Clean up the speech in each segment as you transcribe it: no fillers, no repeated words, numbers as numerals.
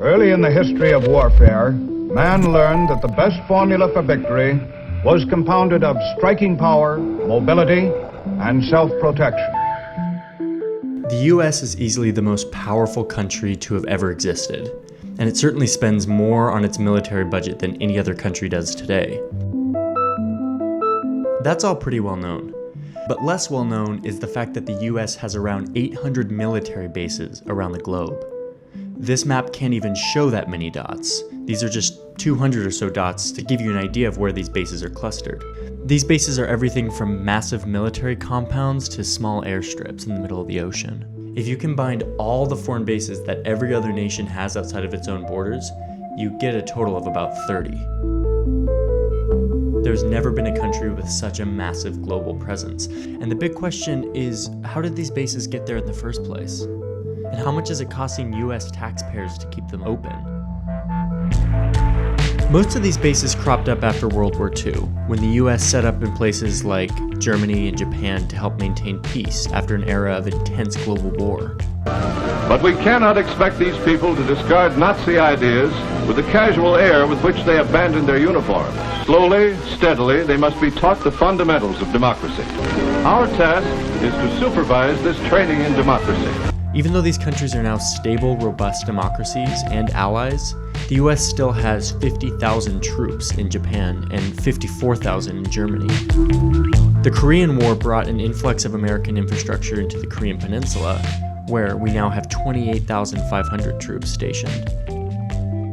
Early in the history of warfare, man learned that the best formula for victory was compounded of striking power, mobility, and self-protection. The US is easily the most powerful country to have ever existed, and it certainly spends more on its military budget than any other country does today. That's all pretty well known. But less well known is the fact that the US has around 800 military bases around the globe. This map can't even show that many dots. These are just 200 or so dots to give you an idea of where these bases are clustered. These bases are everything from massive military compounds to small airstrips in the middle of the ocean. If you combined all the foreign bases that every other nation has outside of its own borders, you get a total of about 30. There's never been a country with such a massive global presence. And the big question is, how did these bases get there in the first place? And how much is it costing US taxpayers to keep them open? Most of these bases cropped up after World War II, when the US set up in places like Germany and Japan to help maintain peace after an era of intense global war. But we cannot expect these people to discard Nazi ideas with the casual air with which they abandoned their uniforms. Slowly, steadily, they must be taught the fundamentals of democracy. Our task is to supervise this training in democracy. Even though these countries are now stable, robust democracies and allies, the US still has 50,000 troops in Japan and 54,000 in Germany. The Korean War brought an influx of American infrastructure into the Korean Peninsula, where we now have 28,500 troops stationed.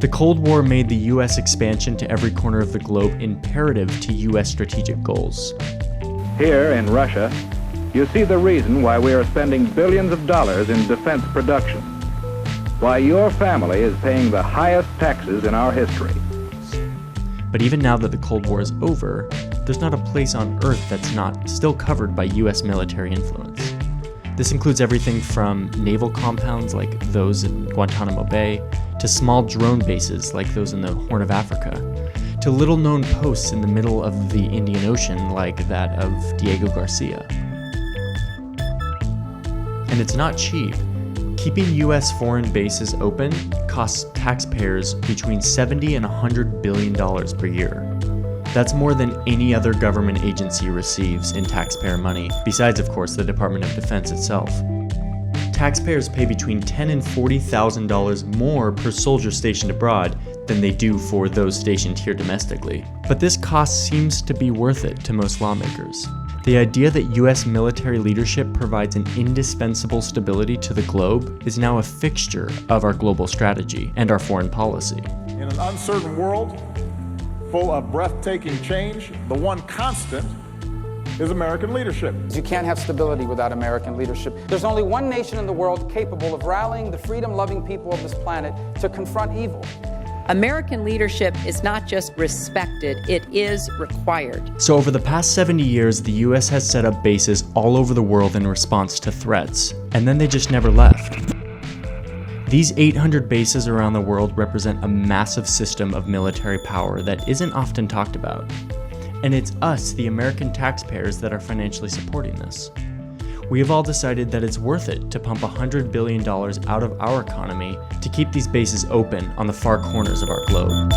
The Cold War made the US expansion to every corner of the globe imperative to US strategic goals. Here in Russia, you see the reason why we are spending billions of dollars in defense production. Why your family is paying the highest taxes in our history. But even now that the Cold War is over, there's not a place on Earth that's not still covered by US military influence. This includes everything from naval compounds like those in Guantanamo Bay, to small drone bases like those in the Horn of Africa, to little-known posts in the middle of the Indian Ocean like that of Diego Garcia. And it's not cheap. Keeping US foreign bases open costs taxpayers between $70 and $100 billion per year. That's more than any other government agency receives in taxpayer money, besides, of course, the Department of Defense itself. Taxpayers pay between $10,000 and $40,000 more per soldier stationed abroad than they do for those stationed here domestically. But this cost seems to be worth it to most lawmakers. The idea that US military leadership provides an indispensable stability to the globe is now a fixture of our global strategy and our foreign policy. In an uncertain world, full of breathtaking change, the one constant is American leadership. You can't have stability without American leadership. There's only one nation in the world capable of rallying the freedom-loving people of this planet to confront evil. American leadership is not just respected, it is required. So over the past 70 years, the US has set up bases all over the world in response to threats, and then they just never left. These 800 bases around the world represent a massive system of military power that isn't often talked about. And it's us, the American taxpayers, that are financially supporting this. We have all decided that it's worth it to pump $100 billion out of our economy to keep these bases open on the far corners of our globe.